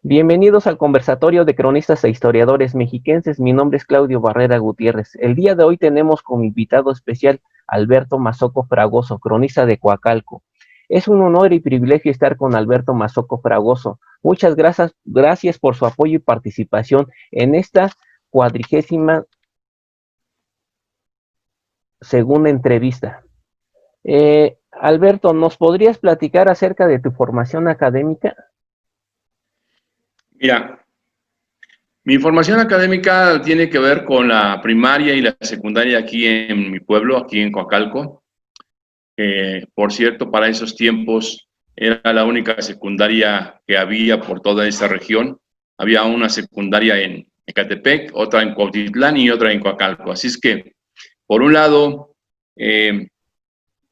Bienvenidos al conversatorio de cronistas e historiadores mexiquenses. Mi nombre es Claudio Barrera Gutiérrez. El día de hoy tenemos como invitado especial a Alberto Mazoco Fragoso, cronista de Coacalco. Es un honor y privilegio estar con Alberto Mazoco Fragoso. Muchas gracias por su apoyo y participación en esta 42ª entrevista. Alberto, ¿nos podrías platicar acerca de tu formación académica? Mira, mi formación académica tiene que ver con la primaria y la secundaria aquí en mi pueblo, aquí en Coacalco. Por cierto, para esos tiempos era la única secundaria que había por toda esa región. Había una secundaria en Ecatepec, otra en Cuautitlán y otra en Coacalco. Así es que, por un lado,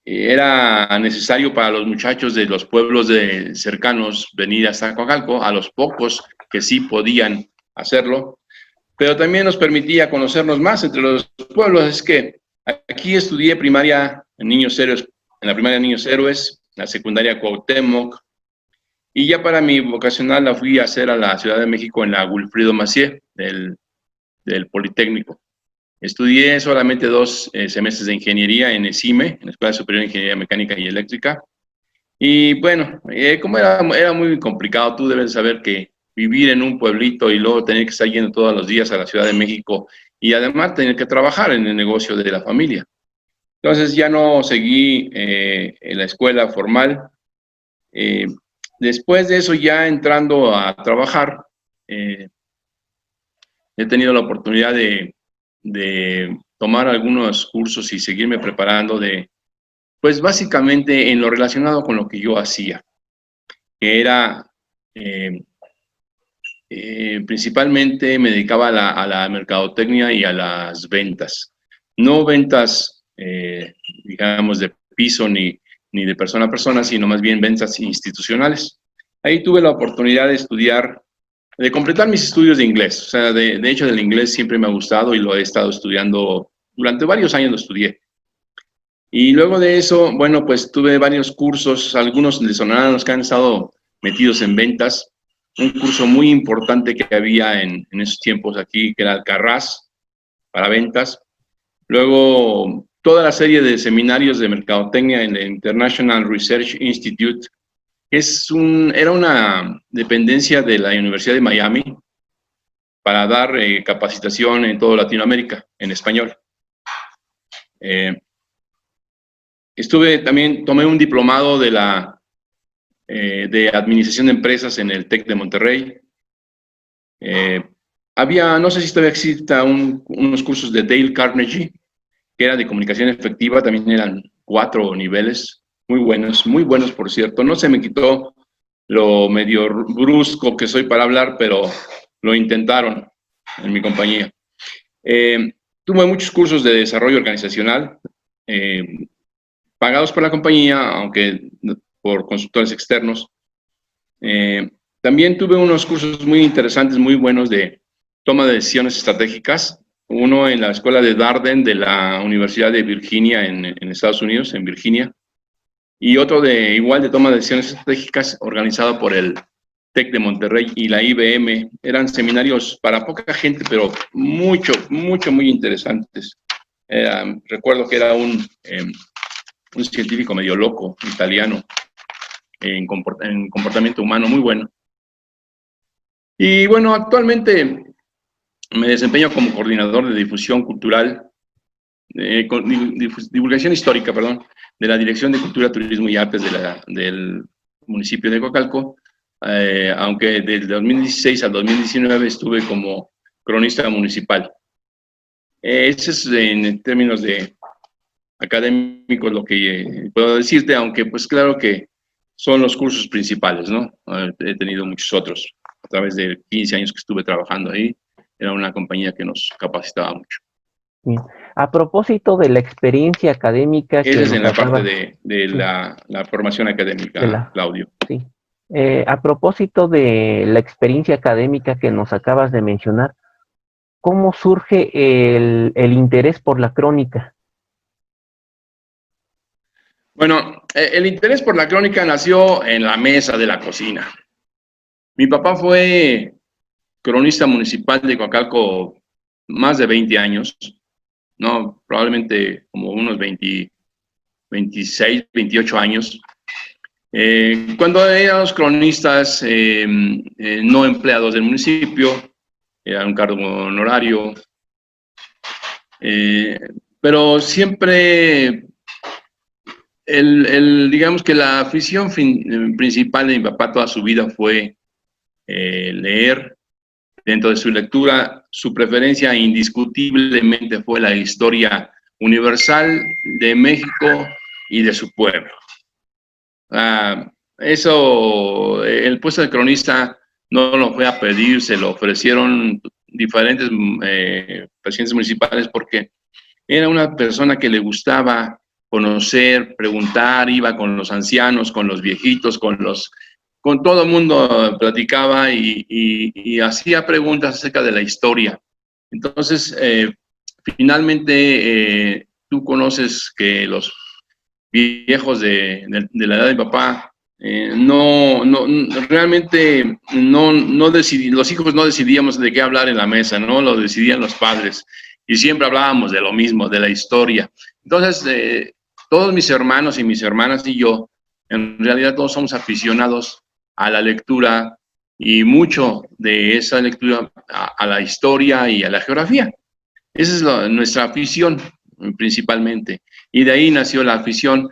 era necesario para los muchachos de los pueblos cercanos venir hasta Coacalco, a los pocos que sí podían hacerlo, pero también nos permitía conocernos más entre los pueblos. Es que aquí estudié primaria en Niños Héroes, en la primaria Niños Héroes, la secundaria Cuauhtémoc, y ya para mi vocacional la fui a hacer a la Ciudad de México en la Wilfrido Massieu del Politécnico. Estudié solamente 2 semestres de ingeniería en ESIME, en la Escuela Superior de Ingeniería Mecánica y Eléctrica. Y bueno, como era muy complicado, tú debes saber que vivir en un pueblito y luego tener que estar yendo todos los días a la Ciudad de México y además tener que trabajar en el negocio de la familia. Entonces ya no seguí en la escuela formal. Eh, Después de eso, ya entrando a trabajar, he tenido la oportunidad de tomar algunos cursos y seguirme preparando pues básicamente en lo relacionado con lo que yo hacía, que era, principalmente me dedicaba a la mercadotecnia y a las ventas. No ventas, digamos, de piso ni de persona a persona, sino más bien ventas institucionales. Ahí tuve la oportunidad de estudiar, de completar mis estudios de inglés. O sea, de hecho, del inglés siempre me ha gustado y lo he estado estudiando, durante varios años lo estudié. Y luego de eso, bueno, pues tuve varios cursos, algunos de sonaranos que han estado metidos en ventas. Un curso muy importante que había en esos tiempos aquí, que era el Carras para ventas. Luego, toda la serie de seminarios de mercadotecnia en el International Research Institute, que era una dependencia de la Universidad de Miami para dar capacitación en toda Latinoamérica, en español. Tomé un diplomado de Administración de Empresas en el TEC de Monterrey. No sé si todavía exista unos cursos de Dale Carnegie, que era de comunicación efectiva, también eran 4 niveles, muy buenos por cierto. No se me quitó lo medio brusco que soy para hablar, pero lo intentaron en mi compañía. Tuve muchos cursos de desarrollo organizacional, pagados por la compañía, aunque por consultores externos. También tuve unos cursos muy interesantes, muy buenos de toma de decisiones estratégicas. Uno en la escuela de Darden de la Universidad de Virginia en Estados Unidos, en Virginia. Y otro igual de toma de decisiones estratégicas organizado por el TEC de Monterrey y la IBM. Eran seminarios para poca gente, pero muy interesantes. Recuerdo que era un científico medio loco, italiano, en comportamiento humano, muy bueno. Y bueno, actualmente me desempeño como coordinador de difusión cultural, divulgación histórica, perdón, de la Dirección de Cultura, Turismo y Artes del municipio de Coacalco, aunque del 2016 al 2019 estuve como cronista municipal. Ese es en términos de académicos lo que puedo decirte, aunque pues claro que son los cursos principales, ¿no? He tenido muchos otros. A través de 15 años que estuve trabajando ahí, era una compañía que nos capacitaba mucho. Bien. A propósito de la experiencia académica Esa que es nos en la parte acaba, de sí, la formación académica, Claudio. sí. A propósito de la experiencia académica que nos acabas de mencionar, ¿cómo surge el interés por la crónica? Bueno, el interés por la crónica nació en la mesa de la cocina. Mi papá fue cronista municipal de Coacalco más de 20 años, no, probablemente como unos 20, 26, 28 años. Cuando éramos cronistas no empleados del municipio, era un cargo honorario, pero siempre digamos que la afición principal de mi papá toda su vida fue leer. Dentro de su lectura, su preferencia indiscutiblemente fue la historia universal de México y de su pueblo. Eso, el puesto de cronista no lo fue a pedir, se lo ofrecieron diferentes presidentes municipales porque era una persona que le gustaba conocer, preguntar, iba con los ancianos, con los viejitos, con todo el mundo platicaba y hacía preguntas acerca de la historia. Entonces, finalmente, tú conoces que los viejos de la edad de mi papá realmente los hijos no decidíamos de qué hablar en la mesa, ¿no? Lo decidían los padres y siempre hablábamos de lo mismo, de la historia. Entonces, todos mis hermanos y mis hermanas y yo, en realidad todos somos aficionados a la lectura y mucho de esa lectura a la historia y a la geografía. Esa es nuestra afición principalmente. Y de ahí nació la afición.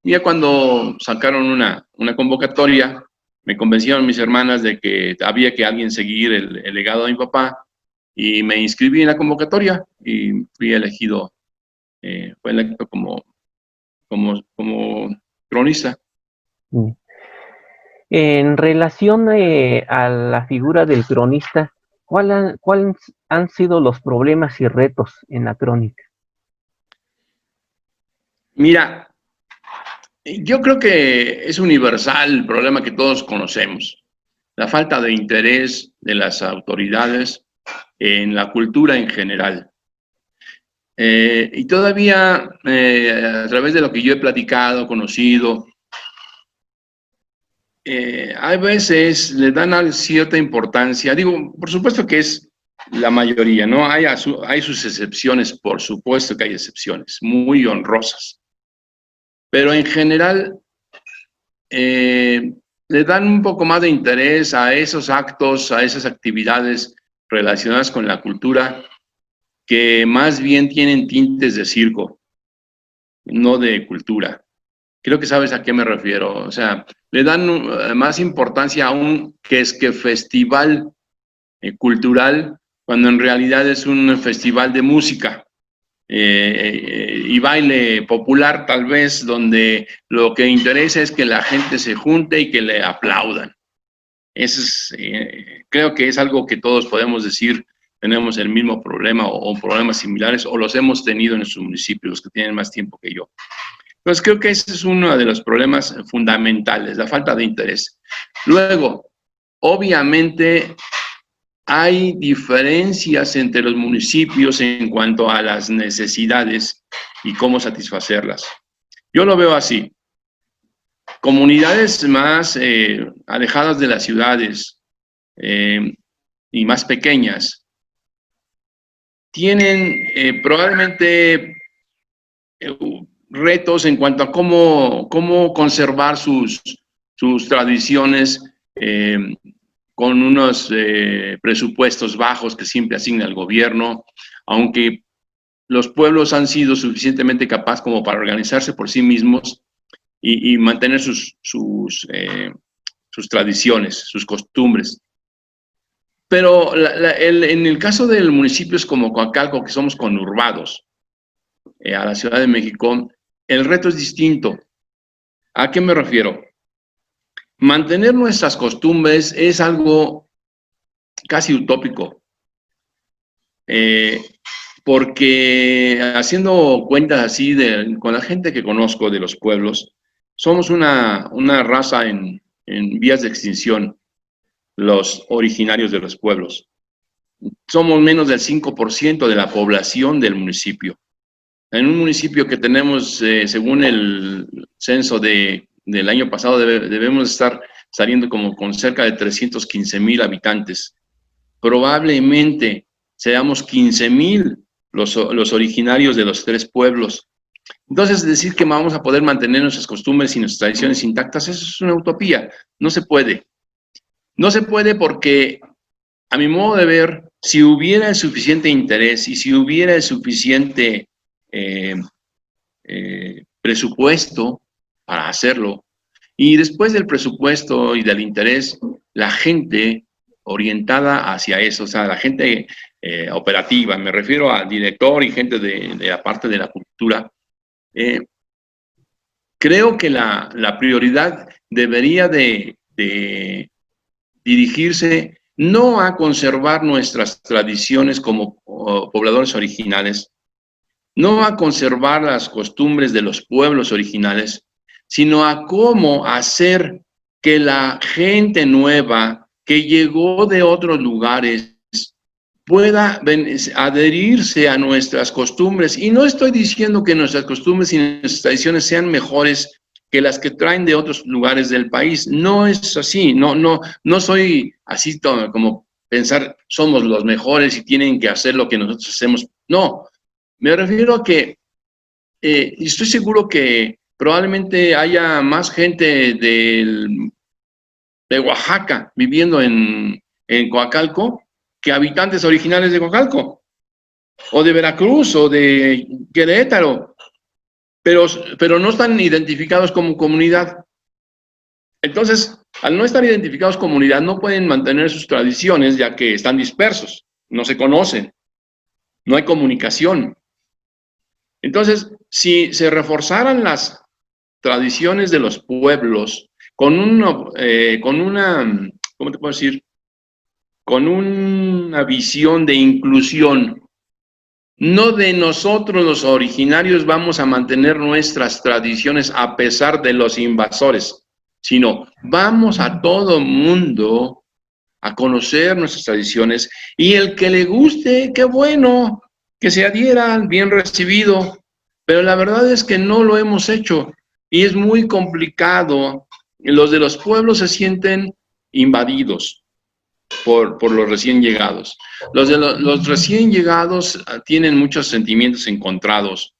Y ya cuando sacaron una convocatoria, me convencieron mis hermanas de que había que alguien seguir el legado de mi papá y me inscribí en la convocatoria y fui elegido, fue electo como cronista. En relación a la figura del cronista, ¿cuáles han sido los problemas y retos en la crónica? Mira, yo creo que es universal el problema que todos conocemos, la falta de interés de las autoridades en la cultura en general. Y todavía, a través de lo que yo he platicado, conocido, hay veces le dan cierta importancia, digo, por supuesto que es la mayoría, ¿no? Hay sus excepciones, por supuesto que hay excepciones, muy honrosas, pero en general le dan un poco más de interés a esos actos, a esas actividades relacionadas con la cultura, que más bien tienen tintes de circo, no de cultura. Creo que sabes a qué me refiero. O sea, le dan más importancia a un festival cultural, cuando en realidad es un festival de música y baile popular, tal vez, donde lo que interesa es que la gente se junte y que le aplaudan. Creo que es algo que todos podemos decir, tenemos el mismo problema o problemas similares, o los hemos tenido en sus municipios, los que tienen más tiempo que yo. Entonces, creo que ese es uno de los problemas fundamentales, la falta de interés. Luego, obviamente, hay diferencias entre los municipios en cuanto a las necesidades y cómo satisfacerlas. Yo lo veo así. Comunidades más alejadas de las ciudades y más pequeñas tienen probablemente retos en cuanto a cómo conservar sus tradiciones con unos presupuestos bajos que siempre asigna el gobierno, aunque los pueblos han sido suficientemente capaces como para organizarse por sí mismos y mantener sus tradiciones, sus costumbres. Pero en el caso de municipios como Coacalco, que somos conurbados a la Ciudad de México, el reto es distinto. ¿A qué me refiero? Mantener nuestras costumbres es algo casi utópico, porque haciendo cuentas así con la gente que conozco de los pueblos, somos una raza en vías de extinción, los originarios de los pueblos. Somos menos del 5% de la población del municipio. En un municipio que tenemos, según el censo del año pasado, debemos estar saliendo como con cerca de 315,000 habitantes. Probablemente seamos 15,000 los originarios de los 3 pueblos. Entonces, decir que vamos a poder mantener nuestras costumbres y nuestras tradiciones intactas, eso es una utopía. No se puede. No se puede porque, a mi modo de ver, si hubiera el suficiente interés y si hubiera el suficiente presupuesto para hacerlo, y después del presupuesto y del interés, la gente orientada hacia eso, o sea, la gente operativa, me refiero al director y gente de la parte de la cultura, creo que la prioridad debería de dirigirse no a conservar nuestras tradiciones como pobladores originales, no a conservar las costumbres de los pueblos originales, sino a cómo hacer que la gente nueva que llegó de otros lugares pueda adherirse a nuestras costumbres. Y no estoy diciendo que nuestras costumbres y nuestras tradiciones sean mejores que las que traen de otros lugares del país. No es así, no soy así como pensar somos los mejores y tienen que hacer lo que nosotros hacemos. No, me refiero a que estoy seguro que probablemente haya más gente de Oaxaca viviendo en Coacalco que habitantes originales de Coacalco, o de Veracruz, o de Querétaro, pero no están identificados como comunidad. Entonces, al no estar identificados como comunidad, no pueden mantener sus tradiciones, ya que están dispersos, no se conocen, no hay comunicación. Entonces, si se reforzaran las tradiciones de los pueblos con una, ¿cómo te puedo decir? Con una visión de inclusión, no de nosotros los originarios vamos a mantener nuestras tradiciones a pesar de los invasores, sino vamos a todo mundo a conocer nuestras tradiciones y el que le guste, qué bueno, que se adhiera, bien recibido, pero la verdad es que no lo hemos hecho y es muy complicado. Los de los pueblos se sienten invadidos por los recién llegados. Los recién llegados tienen muchos sentimientos encontrados.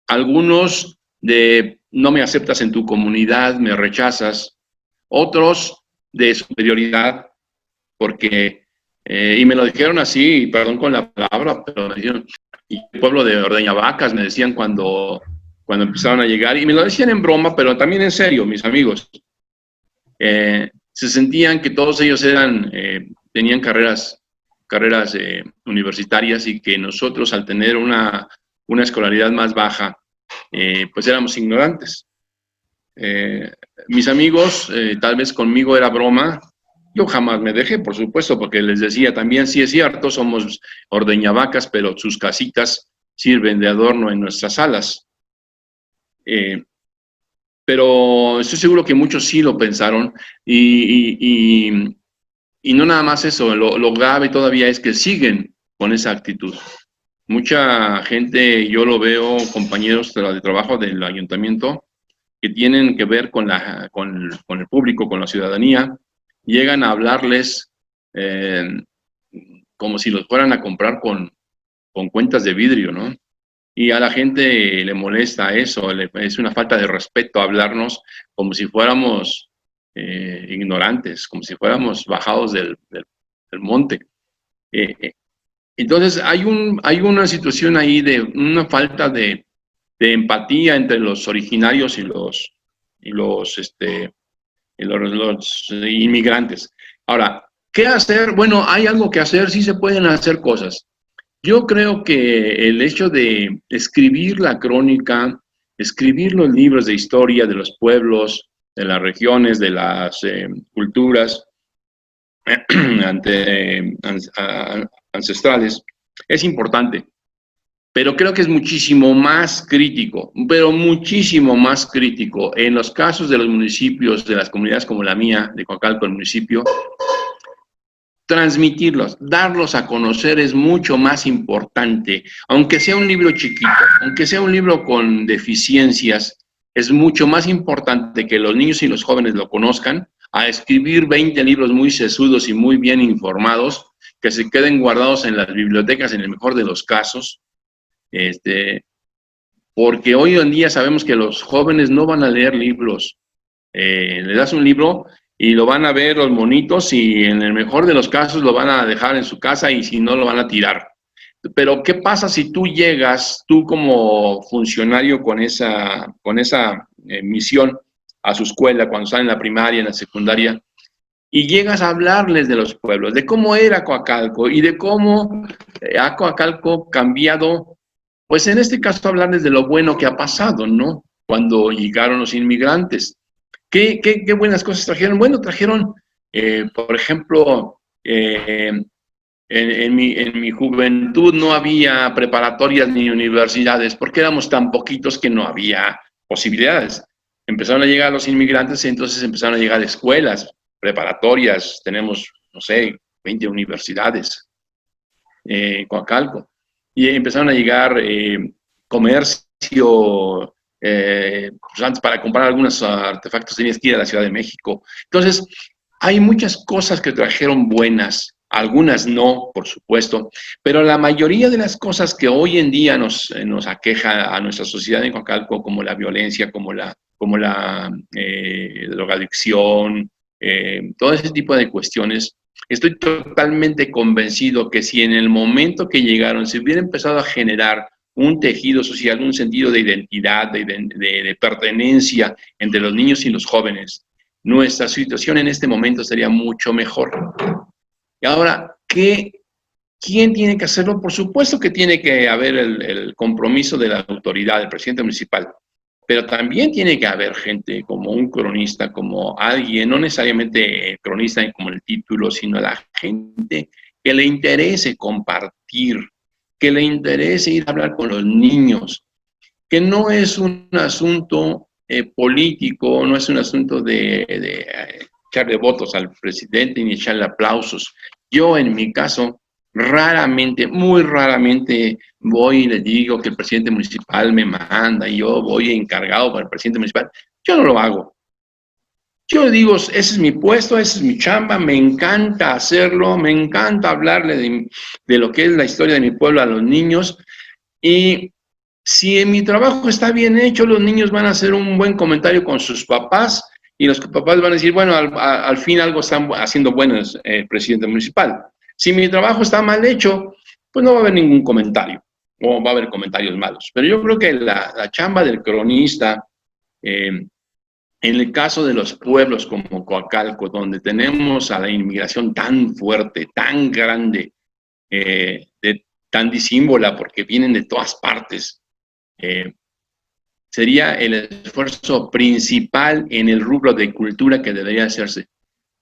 Algunos de no me aceptas en tu comunidad, me rechazas. Otros de superioridad, porque, y me lo dijeron así, perdón con la palabra, pero me dijeron, y el pueblo de Ordeñavacas me decían cuando empezaron a llegar, y me lo decían en broma, pero también en serio, mis amigos. Se sentían que todos ellos tenían carreras universitarias y que nosotros, al tener una escolaridad más baja, pues éramos ignorantes. Mis amigos, tal vez conmigo era broma, yo jamás me dejé, por supuesto, porque les decía también, sí es cierto, somos ordeñavacas, pero sus casitas sirven de adorno en nuestras salas. Pero estoy seguro que muchos sí lo pensaron y no nada más eso, lo grave todavía es que siguen con esa actitud. Mucha gente, yo lo veo, compañeros de trabajo del ayuntamiento, que tienen que ver con el público, con la ciudadanía, llegan a hablarles como si los fueran a comprar con cuentas de vidrio, ¿no? Y a la gente le molesta eso, es una falta de respeto hablarnos como si fuéramos ignorantes, como si fuéramos bajados del monte. Entonces hay una situación ahí de una falta de empatía entre los originarios y los inmigrantes. Ahora, ¿qué hacer? Bueno, hay algo que hacer, sí se pueden hacer cosas. Yo creo que el hecho de escribir la crónica, escribir los libros de historia de los pueblos, de las regiones, de las culturas ancestrales, es importante. Pero creo que es muchísimo más crítico, pero muchísimo más crítico en los casos de los municipios, de las comunidades como la mía, de Coacalco, el municipio, transmitirlos, darlos a conocer es mucho más importante, aunque sea un libro chiquito, aunque sea un libro con deficiencias, Es mucho más importante que los niños y los jóvenes lo conozcan a escribir 20 libros muy sesudos y muy bien informados que se queden guardados en las bibliotecas en el mejor de los casos, porque hoy en día sabemos que los jóvenes no van a leer libros. Le das un libro y lo van a ver los monitos y en el mejor de los casos lo van a dejar en su casa y si no lo van a tirar. Pero ¿qué pasa si tú llegas, tú como funcionario con esa misión a su escuela cuando están en la primaria, en la secundaria, y llegas a hablarles de los pueblos, de cómo era Coacalco y de cómo ha Coacalco cambiado, pues en este caso hablarles de lo bueno que ha pasado, ¿no? Cuando llegaron los inmigrantes. ¿Qué buenas cosas trajeron? Bueno, trajeron, por ejemplo, en mi juventud no había preparatorias ni universidades porque éramos tan poquitos que no había posibilidades. Empezaron a llegar los inmigrantes y entonces empezaron a llegar escuelas, preparatorias, tenemos, no sé, 20 universidades en Coacalco. Y empezaron a llegar comercio, pues antes para comprar algunos artefactos tenías que ir a la Ciudad de México. Entonces, hay muchas cosas que trajeron buenas, algunas no, por supuesto, pero la mayoría de las cosas que hoy en día nos aqueja a nuestra sociedad en Coacalco, como la violencia, como la drogadicción, todo ese tipo de cuestiones, estoy totalmente convencido que si en el momento que llegaron se hubiera empezado a generar un tejido social, un sentido de identidad, de pertenencia entre los niños y los jóvenes, nuestra situación en este momento sería mucho mejor. Y ahora, ¿quién tiene que hacerlo? Por supuesto que tiene que haber el compromiso de la autoridad, del presidente municipal, pero también tiene que haber gente como un cronista, como alguien, no necesariamente el cronista como el título, sino la gente que le interese compartir, que le interese ir a hablar con los niños, que no es un asunto político, no es un asunto de echarle votos al presidente ni echarle aplausos. Yo, en mi caso, raramente, muy raramente voy y le digo que el presidente municipal me manda y yo voy encargado para el presidente municipal. Yo no lo hago. Yo digo, ese es mi puesto, esa es mi chamba, me encanta hacerlo, me encanta hablarle de lo que es la historia de mi pueblo a los niños y si en mi trabajo está bien hecho, los niños van a hacer un buen comentario con sus papás y los papás van a decir, bueno, al fin algo están haciendo bueno el presidente municipal. Si mi trabajo está mal hecho, pues no va a haber ningún comentario o va a haber comentarios malos. Pero yo creo que la chamba del cronista, en el caso de los pueblos como Coacalco, donde tenemos a la inmigración tan fuerte, tan grande, tan disímbola, porque vienen de todas partes, sería el esfuerzo principal en el rubro de cultura que debería hacerse.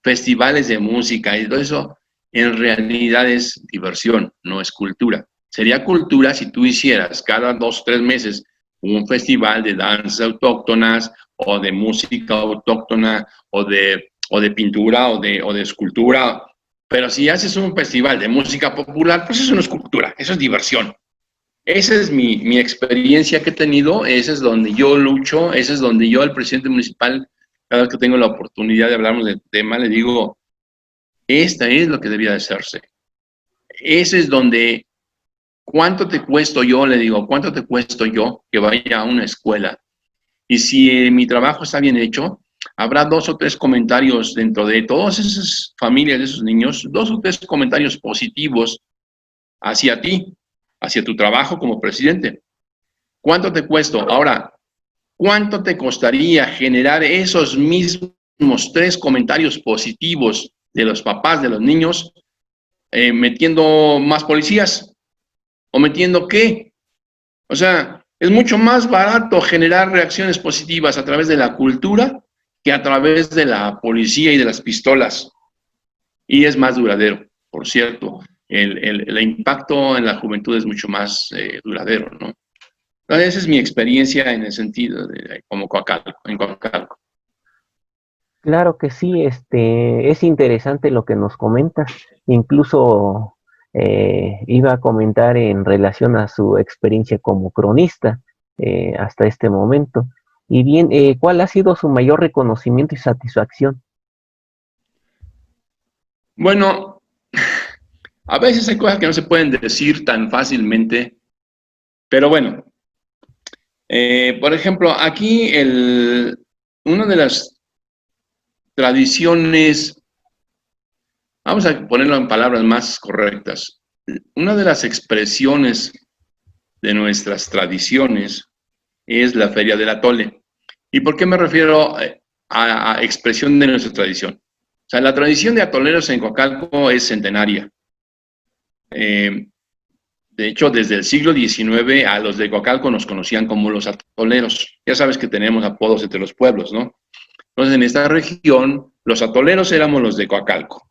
Festivales de música y todo eso, en realidad es diversión, no es cultura. Sería cultura si tú hicieras cada 2 o 3 meses un festival de danzas autóctonas o de música autóctona o de pintura o de escultura. Pero si haces un festival de música popular, pues eso no es cultura, eso es diversión. Esa es mi experiencia que he tenido, ese es donde yo lucho, ese es donde yo al presidente municipal, cada vez que tengo la oportunidad de hablarnos del tema, le digo, esta es lo que debía de hacerse. Ese es donde, ¿cuánto te cuesto yo? Le digo, ¿cuánto te cuesto yo que vaya a una escuela? Y si mi trabajo está bien hecho, habrá 2 o 3 comentarios dentro de todas esas familias de esos niños, 2 o 3 comentarios positivos hacia ti, hacia tu trabajo como presidente. ¿Cuánto te cuesta? Ahora, ¿cuánto te costaría generar esos mismos 3 comentarios positivos de los papás de los niños metiendo más policías? ¿O metiendo qué? O sea, es mucho más barato generar reacciones positivas a través de la cultura que a través de la policía y de las pistolas. Y es más duradero, por cierto. El impacto en la juventud es mucho más duradero, ¿no? Entonces, esa es mi experiencia en el sentido de como Coacalco, en Coacalco. Claro que sí, es interesante lo que nos comentas. Incluso iba a comentar en relación a su experiencia como cronista hasta este momento. Y bien, ¿cuál ha sido su mayor reconocimiento y satisfacción? Bueno, a veces hay cosas que no se pueden decir tan fácilmente, pero bueno, por ejemplo, aquí una de las tradiciones, vamos a ponerlo en palabras más correctas, una de las expresiones de nuestras tradiciones es la Feria del Atole. ¿Y por qué me refiero a expresión de nuestra tradición? O sea, la tradición de atoleros en Coacalco es centenaria. Eh, de hecho, desde el siglo XIX a los de Coacalco nos conocían como los atoleros. Ya sabes que tenemos apodos entre los pueblos, ¿no? Entonces, en esta región, los atoleros éramos los de Coacalco.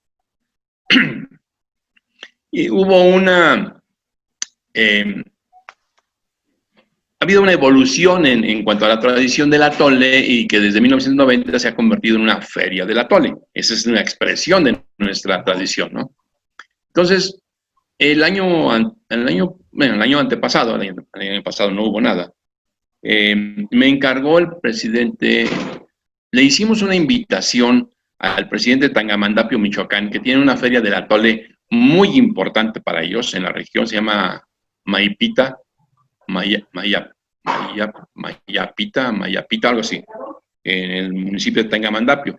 Y hubo eh, ha habido una evolución en cuanto a la tradición del atole y que desde 1990 se ha convertido en una feria del atole. Esa es una expresión de nuestra tradición, ¿no? Entonces, el año antepasado, el año pasado no hubo nada, me encargó el presidente, le hicimos una invitación al presidente de Tangamandapio, Michoacán, que tiene una feria del atole muy importante para ellos en la región, se llama Maipita, Mayapita, algo así, en el municipio de Tangamandapio.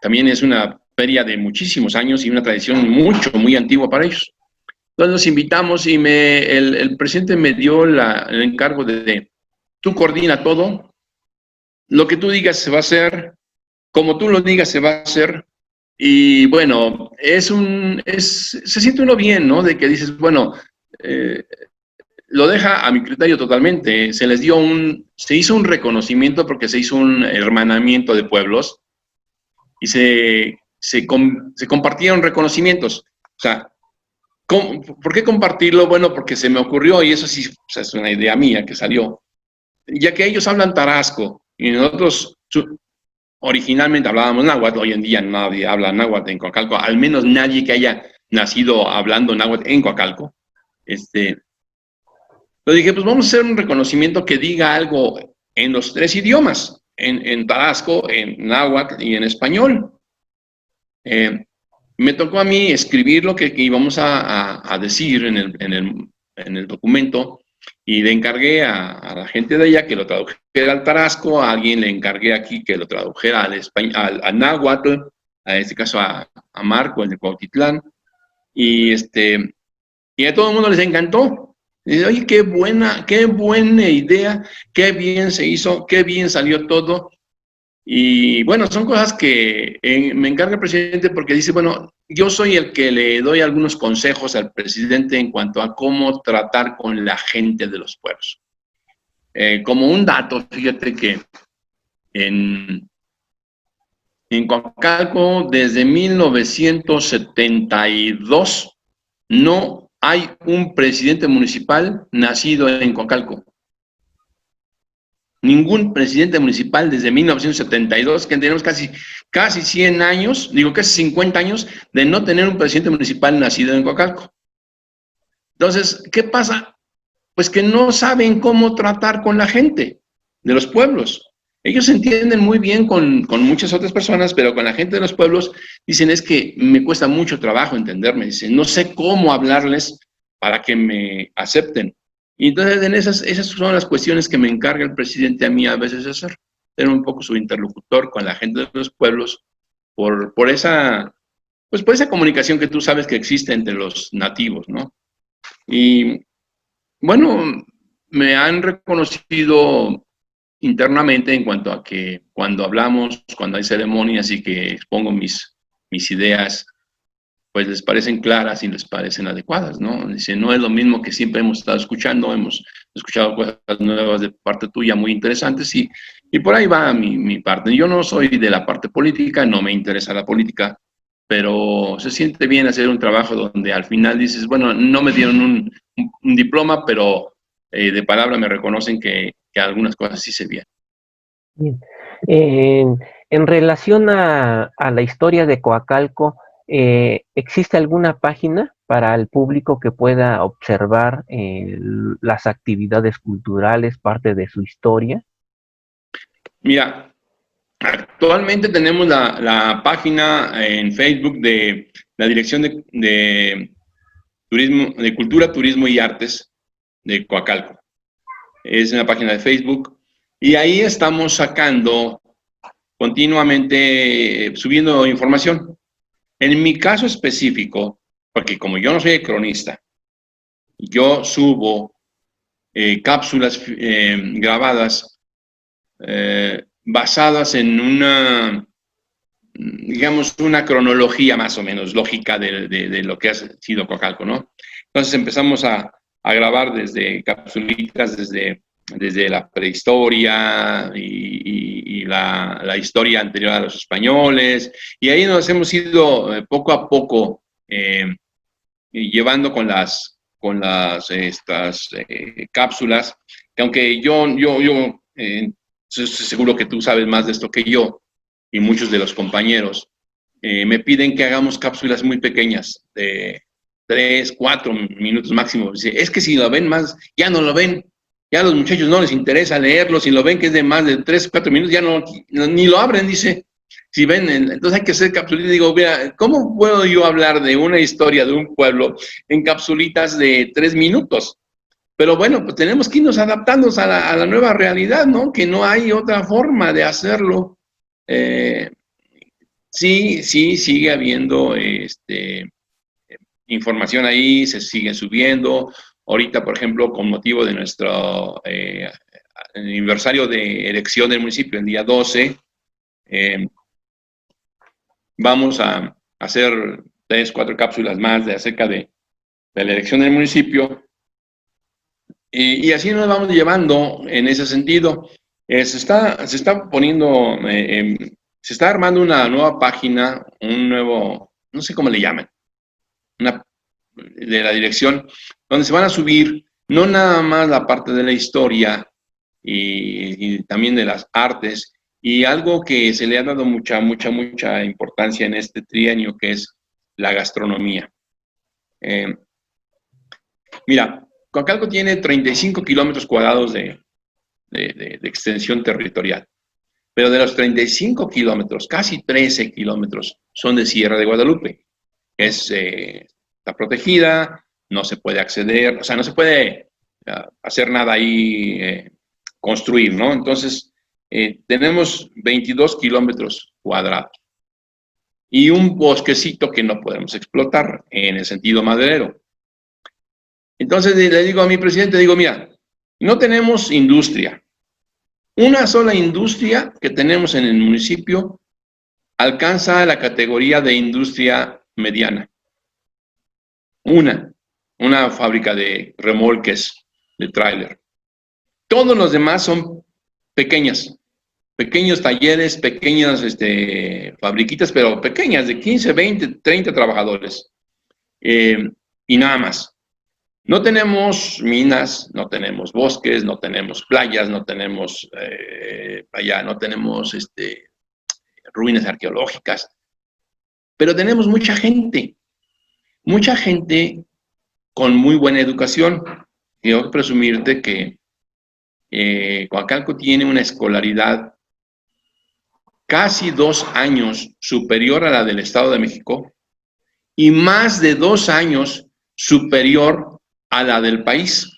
También es una feria de muchísimos años y una tradición muy antigua para ellos. Entonces los invitamos y el presidente me dio el encargo tú coordina todo, lo que tú digas se va a hacer, como tú lo digas se va a hacer, y bueno, se siente uno bien, ¿no? De que dices, bueno, lo deja a mi criterio totalmente. Se hizo un reconocimiento porque se hizo un hermanamiento de pueblos y se compartieron reconocimientos. O sea, ¿por qué compartirlo? Bueno, porque se me ocurrió, y eso sí, o sea, es una idea mía que salió, ya que ellos hablan tarasco y nosotros originalmente hablábamos náhuatl, hoy en día nadie habla náhuatl en Coacalco, al menos nadie que haya nacido hablando náhuatl en Coacalco. Yo dije, pues vamos a hacer un reconocimiento que diga algo en los tres idiomas, en tarasco, en náhuatl y en español. Me tocó a mí escribir lo que íbamos a decir en el documento y le encargué a la gente de allá que lo tradujera al tarasco, a alguien le encargué aquí que lo tradujera al náhuatl, a este caso a Marco, el de Cuautitlán, y a todo el mundo les encantó. Dice, oye, qué buena idea, qué bien se hizo, qué bien salió todo. Y bueno, son cosas que me encarga el presidente porque dice, bueno, yo soy el que le doy algunos consejos al presidente en cuanto a cómo tratar con la gente de los pueblos. Como un dato, fíjate que en, en Coacalco, desde 1972, no hay un presidente municipal nacido en Coacalco. Ningún presidente municipal desde 1972, que tenemos casi 100 años, digo casi 50 años, de no tener un presidente municipal nacido en Coacalco. Entonces, ¿qué pasa? Pues que no saben cómo tratar con la gente de los pueblos. Ellos se entienden muy bien con muchas otras personas, pero con la gente de los pueblos dicen, es que me cuesta mucho trabajo entenderme, dicen, no sé cómo hablarles para que me acepten. Y entonces esas son las cuestiones que me encarga el presidente a mí a veces hacer, ser un poco su interlocutor con la gente de los pueblos por esa comunicación que tú sabes que existe entre los nativos, ¿no? Y bueno, me han reconocido internamente en cuanto a que cuando hablamos, cuando hay ceremonias y que expongo mis ideas, pues les parecen claras y les parecen adecuadas, ¿no? Dice, no es lo mismo que siempre hemos estado escuchando, hemos escuchado cosas nuevas de parte tuya muy interesantes y por ahí va mi parte. Yo no soy de la parte política, no me interesa la política, pero se siente bien hacer un trabajo donde al final dices, bueno, no me dieron un diploma, pero de palabra me reconocen que algunas cosas sí se bien. Bien. En relación a la historia de Coacalco, ¿existe alguna página para el público que pueda observar las actividades culturales, parte de su historia? Mira, actualmente tenemos la página en Facebook de la Dirección de Turismo, de Cultura, Turismo y Artes de Coacalco. Es una página de Facebook y ahí estamos sacando continuamente, subiendo información. En mi caso específico, porque como yo no soy cronista, yo subo cápsulas grabadas basadas en una, digamos, una cronología más o menos lógica de lo que ha sido Coacalco, ¿no? Entonces empezamos a grabar desde capsulitas, desde la prehistoria y la historia anterior a los españoles, y ahí nos hemos ido poco a poco llevando con estas cápsulas, que aunque yo seguro que tú sabes más de esto que yo, y muchos de los compañeros, me piden que hagamos cápsulas muy pequeñas, de 3, 4 minutos máximo. Es que si lo ven más, ya no lo ven, ya a los muchachos no les interesa leerlo, si lo ven que es de más de 3, 4 minutos, ya ni lo abren, dice. Si ven, entonces hay que hacer capsulitas. Digo, mira, ¿cómo puedo yo hablar de una historia de un pueblo en capsulitas de 3 minutos? Pero bueno, pues tenemos que irnos adaptando a la nueva realidad, ¿no? Que no hay otra forma de hacerlo. Sí, sigue habiendo información ahí, se sigue subiendo. Ahorita, por ejemplo, con motivo de nuestro aniversario de elección del municipio, el día 12, vamos a hacer 3, 4 cápsulas más acerca de la elección del municipio. Y así nos vamos llevando en ese sentido. Se está poniendo, se está armando una nueva página, un nuevo, no sé cómo le llaman, de la dirección, donde se van a subir no nada más la parte de la historia y también de las artes, y algo que se le ha dado mucha importancia en este trienio, que es la gastronomía. Mira, Coacalco tiene 35 kilómetros cuadrados de extensión territorial, pero de los 35 kilómetros, casi 13 kilómetros son de Sierra de Guadalupe. Está protegida, no se puede acceder, o sea, no se puede hacer nada ahí, construir, ¿no? Entonces, tenemos 22 kilómetros cuadrados y un bosquecito que no podemos explotar en el sentido maderero. Entonces le digo a mi presidente, digo, mira, no tenemos industria. Una sola industria que tenemos en el municipio alcanza la categoría de industria mediana. Una fábrica de remolques de tráiler. Todos los demás son pequeños talleres, pequeñas fabriquitas, pero pequeñas, de 15, 20, 30 trabajadores. Y nada más. No tenemos minas, no tenemos bosques, no tenemos playas, no tenemos no tenemos ruinas arqueológicas, pero tenemos mucha gente con muy buena educación. Quiero presumirte que Coacalco tiene una escolaridad casi 2 años superior a la del Estado de México y más de 2 años superior a la del país.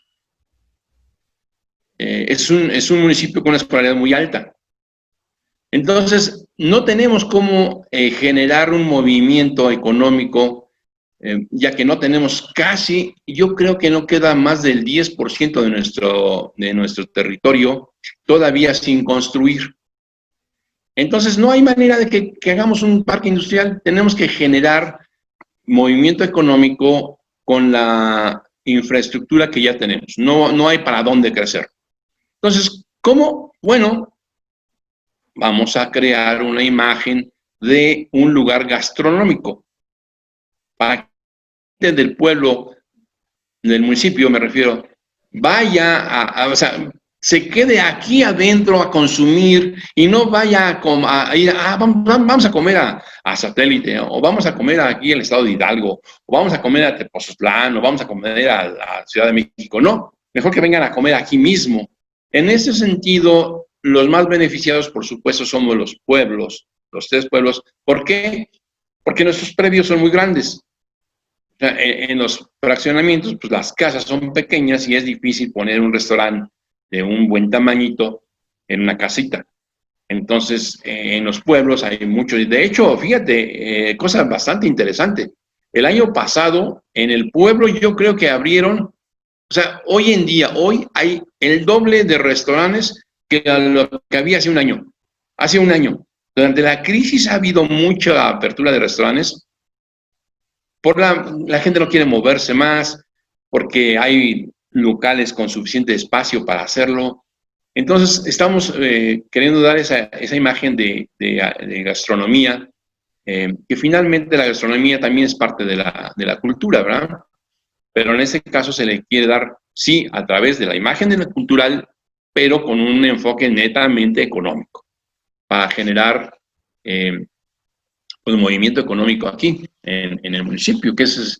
Es un municipio con una escolaridad muy alta. Entonces, no tenemos cómo generar un movimiento económico, ya que no tenemos casi, yo creo que no queda más del 10% de nuestro territorio todavía sin construir. Entonces, no hay manera de que hagamos un parque industrial. Tenemos que generar movimiento económico con la infraestructura que ya tenemos. No hay para dónde crecer. Entonces, ¿cómo? Bueno, vamos a crear una imagen de un lugar gastronómico para que del pueblo, del municipio me refiero, vaya o sea, se quede aquí adentro a consumir y no vaya a ir, vamos a comer a Satélite, o vamos a comer aquí en el estado de Hidalgo, o vamos a comer a Tepoztlán, o vamos a comer a Ciudad de México. No, mejor que vengan a comer aquí mismo. En ese sentido, los más beneficiados, por supuesto, somos los pueblos, los 3 pueblos. ¿Por qué? Porque nuestros predios son muy grandes. O sea, en los fraccionamientos, pues las casas son pequeñas y es difícil poner un restaurante de un buen tamañito en una casita. Entonces, en los pueblos hay mucho. De hecho, fíjate, cosa bastante interesante. El año pasado, en el pueblo, yo creo que abrieron, o sea, hoy en día, hoy hay el doble de restaurantes que lo que había hace un año. Hace un año. Durante la crisis ha habido mucha apertura de restaurantes. Por la gente no quiere moverse más, porque hay locales con suficiente espacio para hacerlo. Entonces, estamos queriendo dar esa imagen de gastronomía, que finalmente la gastronomía también es parte de la cultura, ¿verdad? Pero en este caso se le quiere dar, sí, a través de la imagen de la cultural, pero con un enfoque netamente económico, para generar pues, movimiento económico aquí, en el municipio, que esa es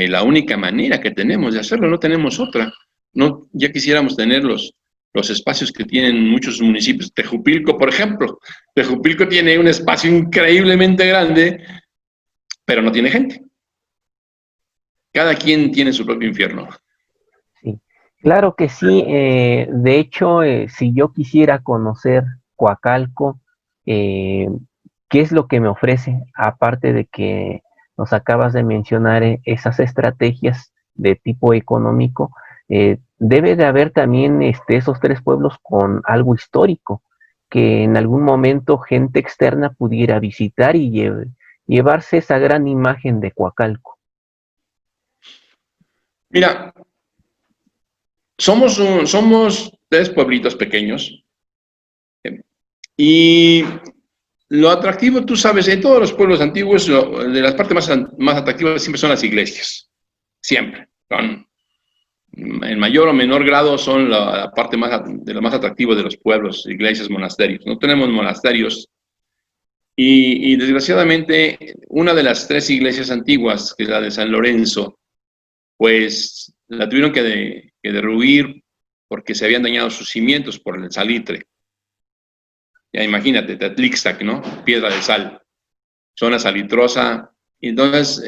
la única manera que tenemos de hacerlo, no tenemos otra. No, ya quisiéramos tener los espacios que tienen muchos municipios. Tejupilco, por ejemplo. Tejupilco tiene un espacio increíblemente grande, pero no tiene gente. Cada quien tiene su propio infierno. Sí, claro que sí. De hecho, si yo quisiera conocer Coacalco, eh, ¿qué es lo que me ofrece? Aparte de que nos acabas de mencionar esas estrategias de tipo económico, debe de haber también esos 3 pueblos con algo histórico, que en algún momento gente externa pudiera visitar y llevarse esa gran imagen de Coacalco. Mira, somos 3 pueblitos pequeños, y lo atractivo, tú sabes, en todos los pueblos antiguos, de las partes más atractivas siempre son las iglesias. Siempre. En mayor o menor grado son la parte de lo más atractivo de los pueblos, iglesias, monasterios. No tenemos monasterios. Y desgraciadamente, una de las 3 iglesias antiguas, que es la de San Lorenzo, pues la tuvieron que derruir porque se habían dañado sus cimientos por el salitre. Ya imagínate, Tetlixtac, ¿no? Piedra de sal, zona salitrosa. Entonces,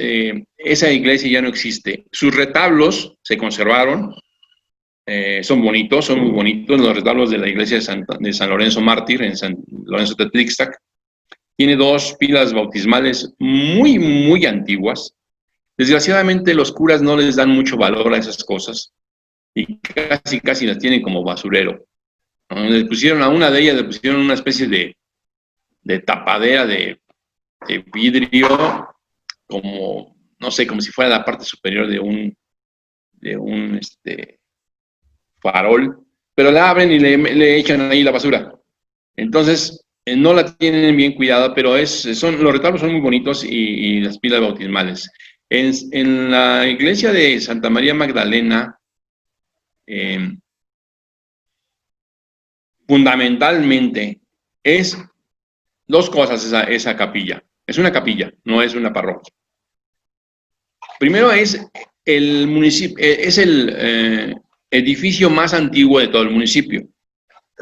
esa iglesia ya no existe. Sus retablos se conservaron, son bonitos, son muy bonitos, los retablos de la iglesia de San Lorenzo Mártir, en San Lorenzo Tetlixtac. Tiene 2 pilas bautismales muy, muy antiguas. Desgraciadamente, los curas no les dan mucho valor a esas cosas y casi las tienen como basurero. Le pusieron a una de ellas, le pusieron una especie de tapadera de vidrio, como, no sé, como si fuera la parte superior de un farol, pero la abren y le echan ahí la basura. Entonces, no la tienen bien cuidada, pero los retablos son muy bonitos y las pilas bautismales. En la iglesia de Santa María Magdalena, fundamentalmente es 2 cosas esa capilla. Es una capilla, no es una parroquia. Primero es el municipio, es el edificio más antiguo de todo el municipio,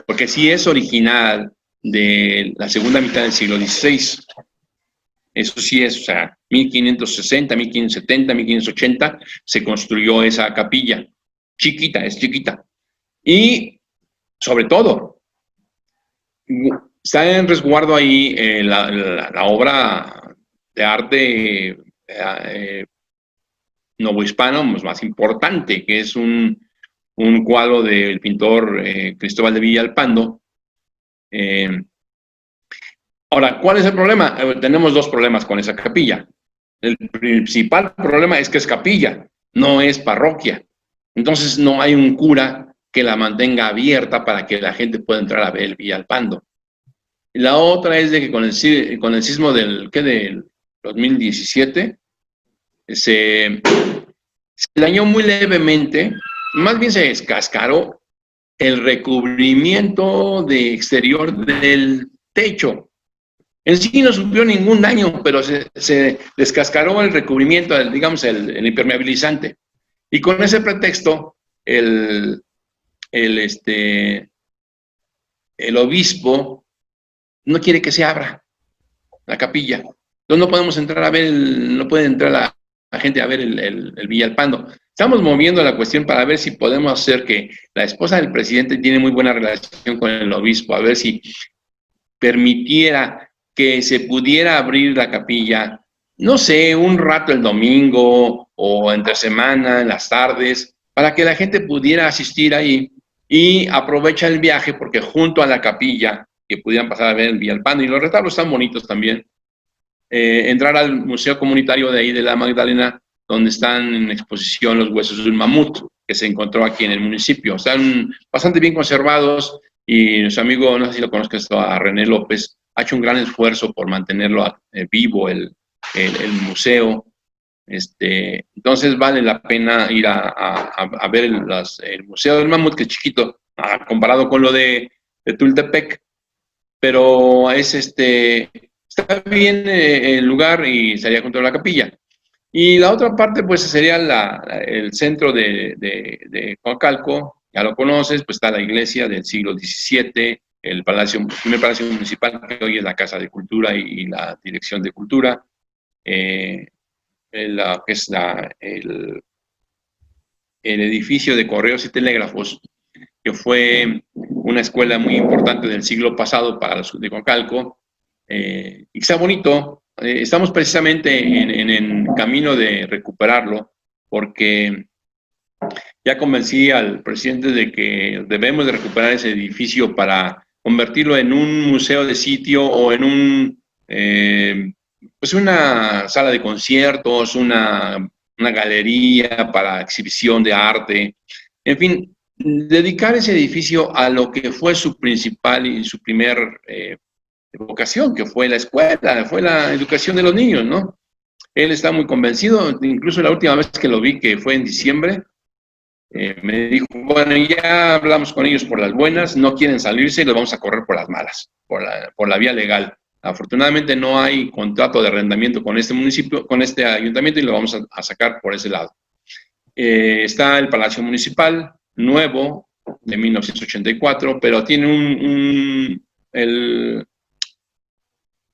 porque sí es original de la segunda mitad del siglo XVI. Eso sí es, o sea, 1560, 1570, 1580 se construyó esa capilla. Chiquita, es chiquita. Y sobre todo, está en resguardo ahí la obra de arte novohispano más importante, que es un cuadro del pintor Cristóbal de Villalpando. Ahora, ¿cuál es el problema? Tenemos 2 problemas con esa capilla. El principal problema es que es capilla, no es parroquia. Entonces no hay un cura que la mantenga abierta para que la gente pueda entrar a ver el Villalpando. La otra es de que con el sismo del 2017 se dañó muy levemente, más bien se descascaró el recubrimiento de exterior del techo. En sí no sufrió ningún daño, pero se descascaró el recubrimiento, digamos, el impermeabilizante. Y con ese pretexto, el el obispo no quiere que se abra la capilla. Entonces no podemos entrar a ver, no puede entrar la gente a ver el Villalpando. Estamos moviendo la cuestión para ver si podemos hacer que la esposa del presidente tiene muy buena relación con el obispo, a ver si permitiera que se pudiera abrir la capilla, no sé, un rato el domingo o entre semana, en las tardes, para que la gente pudiera asistir ahí y aprovecha el viaje porque junto a la capilla que pudieran pasar a ver el Villalpando, y los retablos están bonitos también, entrar al museo comunitario de ahí de la Magdalena, donde están en exposición los huesos de un mamut que se encontró aquí en el municipio. Están bastante bien conservados y nuestro amigo, no sé si lo conozcas, a René López, ha hecho un gran esfuerzo por mantenerlo vivo el museo. Entonces vale la pena ir a ver el Museo del Mamut, que es chiquito, comparado con lo de Tultepec, pero es está bien el lugar y estaría junto a la capilla. Y la otra parte, pues, sería el centro de Coacalco, ya lo conoces, pues está la iglesia del siglo XVII, el primer palacio municipal, que hoy es la Casa de Cultura y la Dirección de Cultura, que es el edificio de Correos y Telégrafos, que fue una escuela muy importante del siglo pasado para los de Coacalco, y está bonito. Estamos precisamente en camino de recuperarlo, porque ya convencí al presidente de que debemos de recuperar ese edificio para convertirlo en un museo de sitio o en pues una sala de conciertos, una galería para exhibición de arte, en fin, dedicar ese edificio a lo que fue su principal y su primer vocación, que fue la escuela, fue la educación de los niños, ¿no? Él está muy convencido, incluso la última vez que lo vi, que fue en diciembre, me dijo, bueno, ya hablamos con ellos por las buenas, no quieren salirse y los vamos a correr por las malas, por la vía legal. Afortunadamente no hay contrato de arrendamiento con este municipio, con este ayuntamiento, y lo vamos a sacar por ese lado. Está el Palacio Municipal, nuevo, de 1984, pero tiene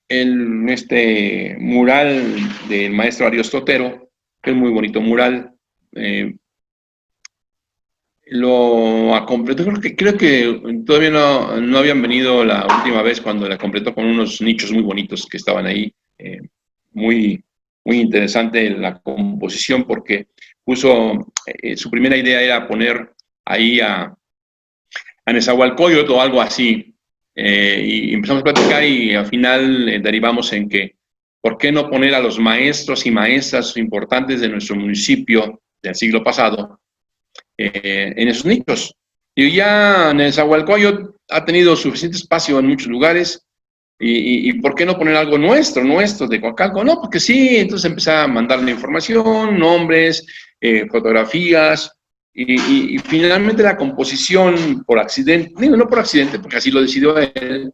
este mural del maestro Ariostotero, que es muy bonito mural. Lo completó, creo que todavía no habían venido la última vez cuando la completó con unos nichos muy bonitos que estaban ahí. Muy, muy interesante la composición, porque puso, su primera idea era poner ahí a Nezahualcóyotl o algo así, y empezamos a platicar y al final derivamos en que, ¿por qué no poner a los maestros y maestras importantes de nuestro municipio del siglo pasado en esos nichos? Y ya Nezahualcóyotl ha tenido suficiente espacio en muchos lugares, y ¿por qué no poner algo nuestro de Coacalco? No, porque sí. Entonces empecé a mandarle información, nombres, fotografías, y finalmente la composición por accidente, digo, no por accidente, porque así lo decidió él,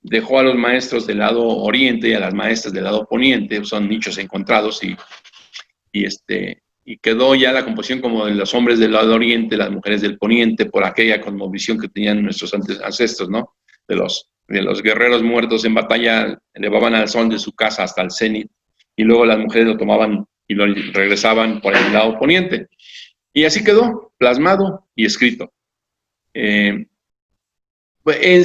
dejó a los maestros del lado oriente y a las maestras del lado poniente, son nichos encontrados, y quedó ya la composición como de los hombres del lado oriente, las mujeres del poniente, por aquella cosmovisión que tenían nuestros ancestros, ¿no? De los guerreros muertos en batalla, elevaban al sol de su casa hasta el cenit, y luego las mujeres lo tomaban y lo regresaban por el lado poniente. Y así quedó plasmado y escrito. En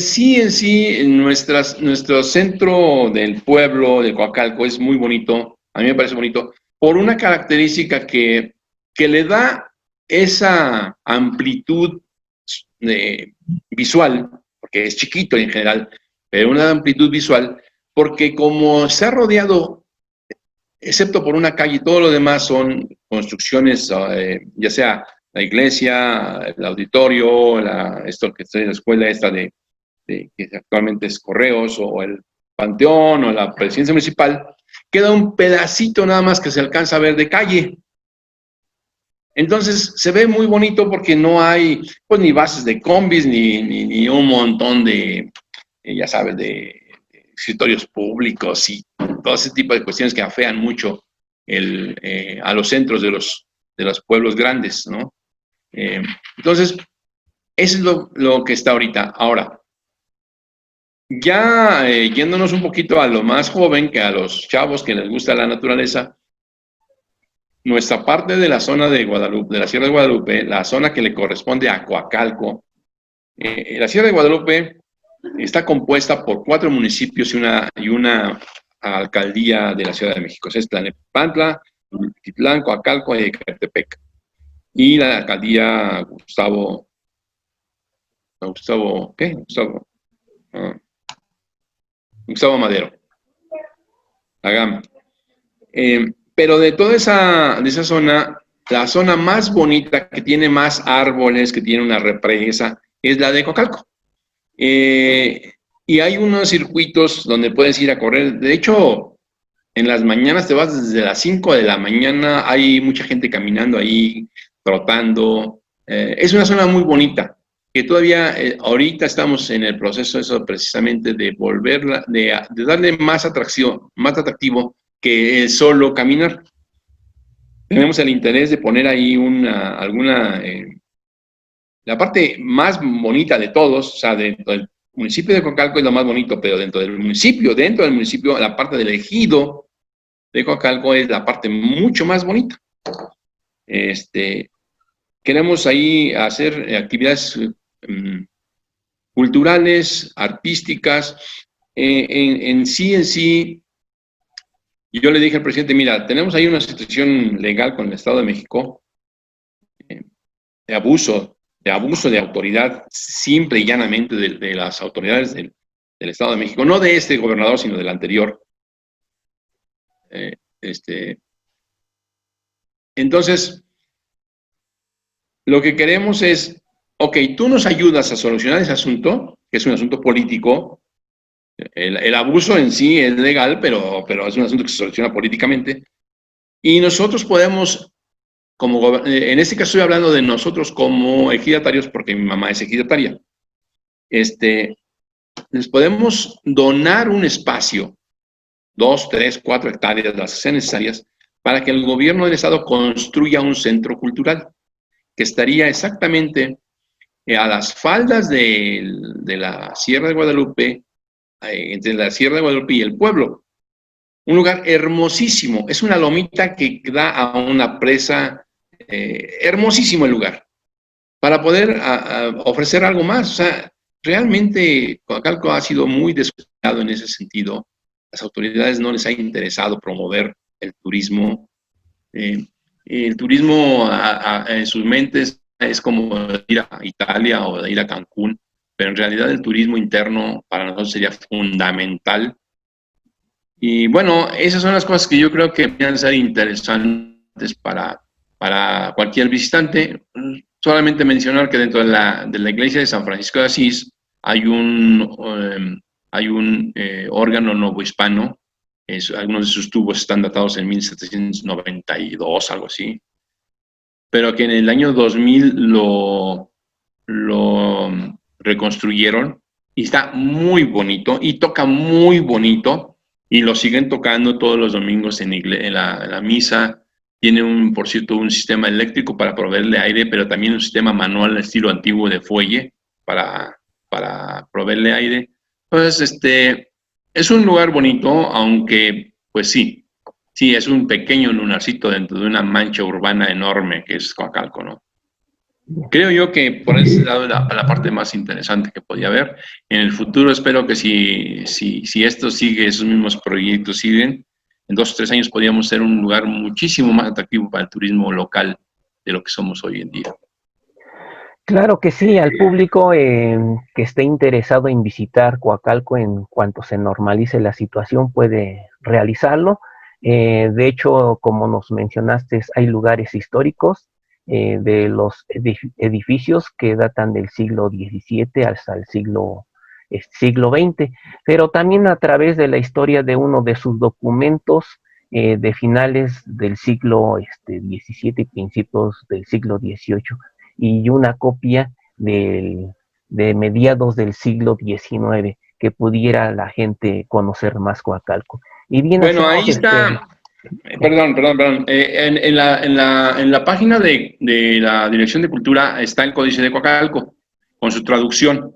sí, nuestro centro del pueblo de Coacalco es muy bonito, a mí me parece bonito, por una característica que le da esa amplitud visual, porque es chiquito en general, pero una amplitud visual, porque como está rodeado, excepto por una calle, todo lo demás son construcciones, ya sea la iglesia, el auditorio, esto que está en la escuela esta que actualmente es Correos, o el Panteón, o la presidencia municipal, queda un pedacito nada más que se alcanza a ver de calle. Entonces se ve muy bonito porque no hay pues ni bases de combis, ni un montón de, ya sabes, de escritorios públicos y todo ese tipo de cuestiones que afean mucho a los centros de los pueblos grandes, ¿no? Entonces, Eso es lo que está ahorita. Ahora, ya yéndonos un poquito a lo más joven, que a los chavos que les gusta la naturaleza, nuestra parte de la zona de Guadalupe, de la Sierra de Guadalupe, la zona que le corresponde a Coacalco, la Sierra de Guadalupe está compuesta por 4 municipios y una alcaldía de la Ciudad de México. Es Tlalnepantla, Titlán, Coacalco y Ecatepec. Y la alcaldía Gustavo Madero, la Gama. Pero de toda esa zona, la zona más bonita, que tiene más árboles, que tiene una represa, es la de Coacalco. Y hay unos circuitos donde puedes ir a correr. De hecho, en las mañanas te vas desde las 5 de la mañana, hay mucha gente caminando ahí, trotando. Es una zona muy bonita, que todavía ahorita estamos en el proceso eso precisamente de volverla, de darle más atracción, más atractivo que solo caminar. Tenemos el interés de poner ahí la parte más bonita de todos, o sea, dentro del municipio de Coacalco es lo más bonito, pero dentro del municipio, la parte del ejido de Coacalco es la parte mucho más bonita. Queremos ahí hacer actividades culturales, artísticas, en sí, yo le dije al presidente, mira, tenemos ahí una situación legal con el Estado de México de abuso de autoridad, simple y llanamente de las autoridades del Estado de México, no de este gobernador, sino del anterior. Entonces, lo que queremos es, ok, tú nos ayudas a solucionar ese asunto, que es un asunto político. El abuso en sí es legal, pero es un asunto que se soluciona políticamente. Y nosotros podemos, en este caso estoy hablando de nosotros como ejidatarios, porque mi mamá es ejidataria. Les podemos donar un espacio, 2, 3, 4 hectáreas, las que sean necesarias, para que el gobierno del estado construya un centro cultural, que estaría exactamente a las faldas de la Sierra de Guadalupe, entre la Sierra de Guadalupe y el pueblo. Un lugar hermosísimo, es una lomita que da a una presa, hermosísimo el lugar, para poder ofrecer algo más. O sea, realmente Coacalco ha sido muy descuidado en ese sentido. Las autoridades no les ha interesado promover el turismo. El turismo en sus mentes es como ir a Italia o ir a Cancún, pero en realidad el turismo interno para nosotros sería fundamental. Y bueno, esas son las cosas que yo creo que pueden ser interesantes para cualquier visitante. Solamente mencionar que dentro de la iglesia de San Francisco de Asís hay un órgano novohispano. Algunos de sus tubos están datados en 1792, algo así, pero que en el año 2000 lo reconstruyeron y está muy bonito y toca muy bonito y lo siguen tocando todos los domingos en la misa. Tiene, por cierto, un sistema eléctrico para proveerle aire, pero también un sistema manual al estilo antiguo de fuelle para proveerle aire. Entonces, es un lugar bonito, aunque, pues sí, es un pequeño lunarcito dentro de una mancha urbana enorme que es Coacalco, ¿no? Creo yo que por ese lado es la parte más interesante que podía haber. En el futuro espero que si esto sigue, esos mismos proyectos siguen, en 2 o 3 años podríamos ser un lugar muchísimo más atractivo para el turismo local de lo que somos hoy en día. Claro que sí, al público que esté interesado en visitar Coacalco en cuanto se normalice la situación puede realizarlo. De hecho, como nos mencionaste, hay lugares históricos de los edificios que datan del siglo XVII hasta el siglo XX, pero también a través de la historia de uno de sus documentos de finales del siglo XVII y principios del siglo XVIII, y una copia de mediados del siglo XIX, que pudiera la gente conocer más Coacalco. Y bien, bueno, ahí está. Perdón. En la página de la Dirección de Cultura está el Códice de Coacalco. con su traducción.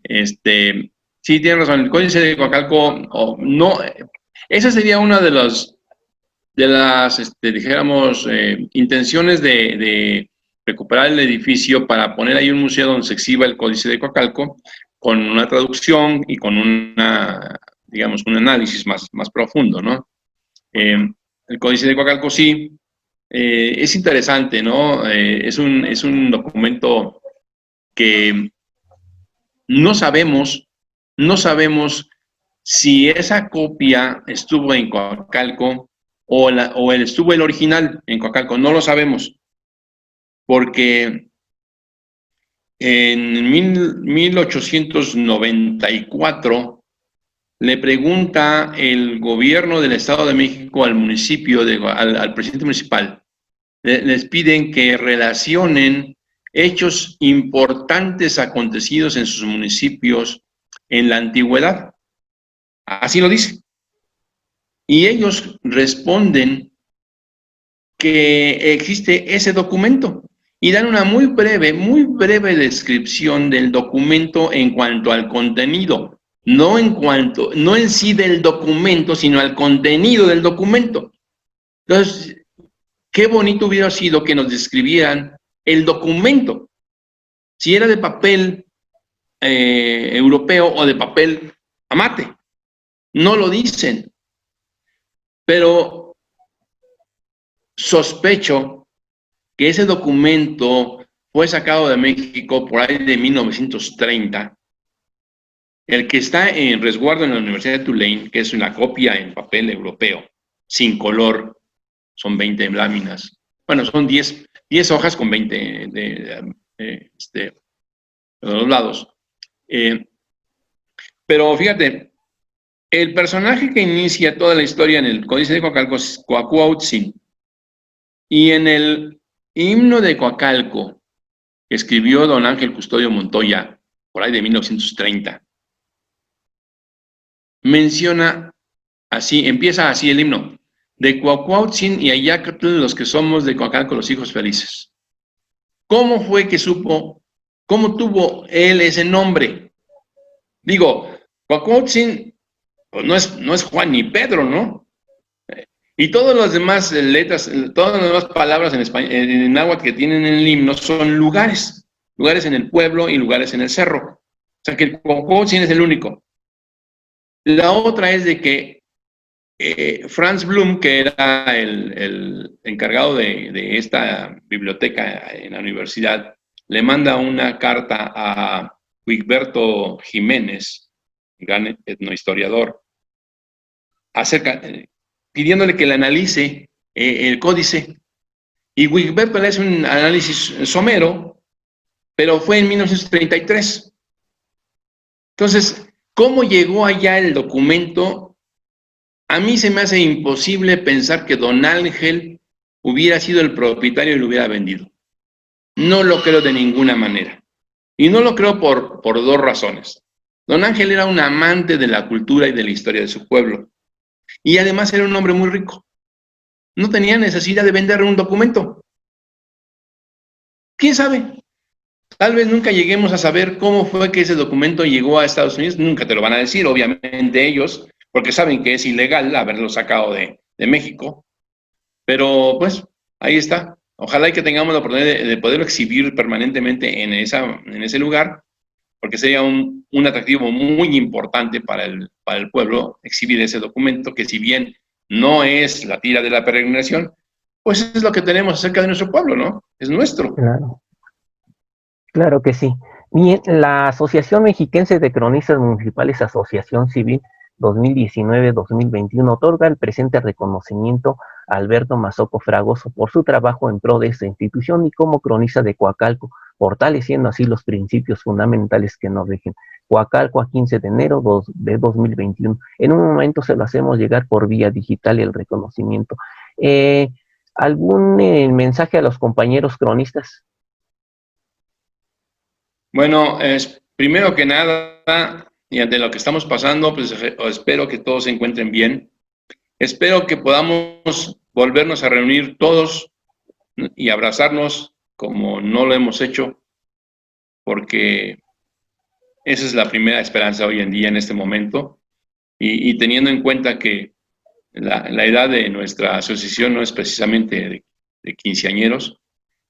Sí, tiene razón, el Códice de Coacalco, no, esa sería una de las, dijéramos, intenciones de recuperar el edificio para poner ahí un museo donde se exhiba el Códice de Coacalco, con una traducción y con digamos, un análisis más profundo, ¿no? El Códice de Coacalco sí, es interesante, ¿no? Es un documento que no sabemos si esa copia estuvo en Coacalco o estuvo el original en Coacalco, no lo sabemos, porque en 1894 le pregunta el gobierno del Estado de México al municipio, al presidente municipal, les piden que relacionen hechos importantes acontecidos en sus municipios en la antigüedad. Así lo dice. Y ellos responden que existe ese documento y dan una muy breve descripción del documento en cuanto al contenido, no en sí del documento, sino al contenido del documento. Entonces, qué bonito hubiera sido que nos describieran el documento, si era de papel europeo o de papel amate. No lo dicen, pero sospecho que ese documento fue sacado de México por ahí de 1930. El que está en resguardo en la Universidad de Tulane, que es una copia en papel europeo, sin color, son 20 láminas. Bueno, son 10 hojas con 20 de los lados. Pero fíjate, el personaje que inicia toda la historia en el Códice de Coacalco es Coacuauhtzin. Y en el himno de Coacalco, que escribió don Ángel Custodio Montoya, por ahí de 1930, menciona así, empieza así el himno: de Coacuauhtzin y Ayacatl, los que somos de Coacalco, los hijos felices. ¿Cómo fue que supo, cómo tuvo él ese nombre? Digo, Coacuauhtzin, pues no es Juan ni Pedro, ¿no? Y todas las demás letras, todas las demás palabras en español, en náhuatl que tienen en el himno son lugares en el pueblo y lugares en el cerro. O sea que el Coacuauhtzin es el único. La otra es de que Franz Blum, que era el encargado de esta biblioteca en la universidad, le manda una carta a Wigberto Jiménez, gran etnohistoriador, pidiéndole que le analice el códice. Y Wigberto le hace un análisis somero, pero fue en 1933. Entonces, ¿cómo llegó allá el documento? A mí se me hace imposible pensar que don Ángel hubiera sido el propietario y lo hubiera vendido. No lo creo de ninguna manera. Y no lo creo por dos razones. Don Ángel era un amante de la cultura y de la historia de su pueblo. Y además era un hombre muy rico. No tenía necesidad de vender un documento. ¿Quién sabe? Tal vez nunca lleguemos a saber cómo fue que ese documento llegó a Estados Unidos. Nunca te lo van a decir, obviamente ellos, porque saben que es ilegal haberlo sacado de México. Pero pues ahí está. Ojalá y que tengamos la oportunidad de poderlo exhibir permanentemente en ese lugar, porque sería un atractivo muy importante para el pueblo exhibir ese documento, que si bien no es la tira de la peregrinación, pues es lo que tenemos acerca de nuestro pueblo, ¿no? Es nuestro. Claro, claro que sí. Bien, la Asociación Mexiquense de Cronistas Municipales, Asociación Civil 2019-2021, otorga el presente reconocimiento a Alberto Mazoco Fragoso por su trabajo en pro de esta institución y como cronista de Coacalco, fortaleciendo así los principios fundamentales que nos rigen. Coacalco, a 15 de enero de 2021. En un momento se lo hacemos llegar por vía digital el reconocimiento. ¿Algún mensaje a los compañeros cronistas? Bueno, primero que nada, y ante lo que estamos pasando, pues espero que todos se encuentren bien. Espero que podamos volvernos a reunir todos y abrazarnos como no lo hemos hecho, porque esa es la primera esperanza hoy en día, en este momento, y teniendo en cuenta que la edad de nuestra asociación no es precisamente de quinceañeros,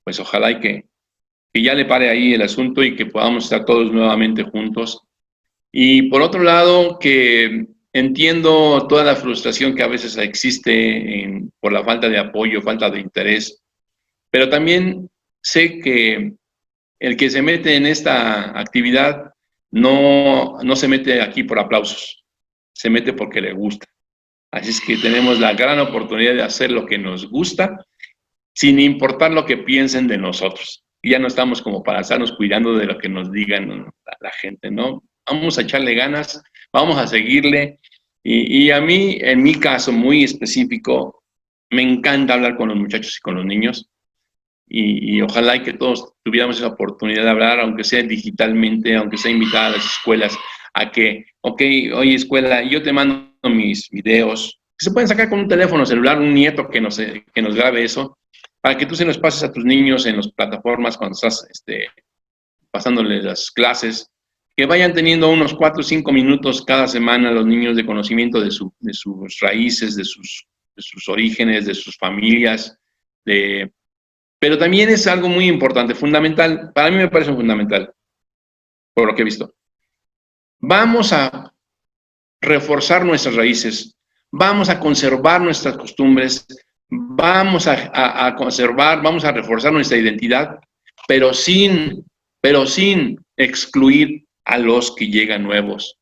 pues ojalá y que ya le pare ahí el asunto y que podamos estar todos nuevamente juntos. Y por otro lado, que entiendo toda la frustración que a veces existe por la falta de apoyo, falta de interés, pero también sé que el que se mete en esta actividad no se mete aquí por aplausos, se mete porque le gusta. Así es que tenemos la gran oportunidad de hacer lo que nos gusta, sin importar lo que piensen de nosotros. Y ya no estamos como para estarnos cuidando de lo que nos digan la gente, ¿no? Vamos a echarle ganas, vamos a seguirle. Y a mí, en mi caso muy específico, me encanta hablar con los muchachos y con los niños. Y ojalá y que todos tuviéramos esa oportunidad de hablar, aunque sea digitalmente, aunque sea invitada a las escuelas, a que, ok, oye escuela, yo te mando mis videos, que se pueden sacar con un teléfono celular, un nieto que nos grabe eso, para que tú se los pases a tus niños en las plataformas cuando estás pasándoles las clases, que vayan teniendo unos 4 o 5 minutos cada semana los niños de conocimiento de sus raíces, de sus orígenes, de sus familias, pero también es algo muy importante, fundamental, para mí me parece fundamental, por lo que he visto. Vamos a reforzar nuestras raíces, vamos a conservar nuestras costumbres, vamos a conservar, vamos a reforzar nuestra identidad, pero sin excluir a los que llegan nuevos.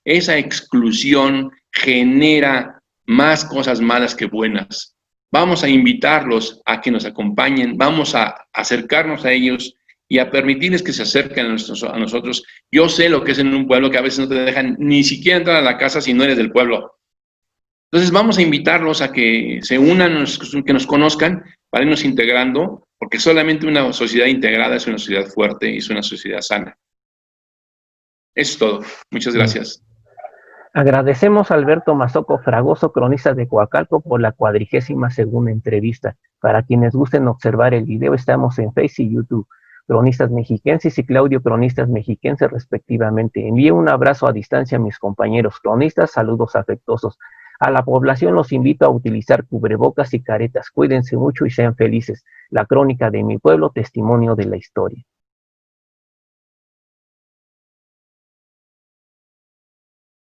Esa exclusión genera más cosas malas que buenas. Vamos a invitarlos a que nos acompañen, vamos a acercarnos a ellos y a permitirles que se acerquen a nosotros. Yo sé lo que es en un pueblo que a veces no te dejan ni siquiera entrar a la casa si no eres del pueblo. Entonces vamos a invitarlos a que se unan, que nos conozcan para irnos integrando, porque solamente una sociedad integrada es una sociedad fuerte y es una sociedad sana. Eso es todo. Muchas gracias. Agradecemos a Alberto Mazoco Fragoso, cronista de Coacalco, por la 42ª entrevista. Para quienes gusten observar el video, estamos en Facebook y YouTube. Cronistas Mexiquenses y Claudio Cronistas Mexiquenses, respectivamente. Envío un abrazo a distancia a mis compañeros cronistas, saludos afectuosos. A la población los invito a utilizar cubrebocas y caretas. Cuídense mucho y sean felices. La crónica de mi pueblo, testimonio de la historia.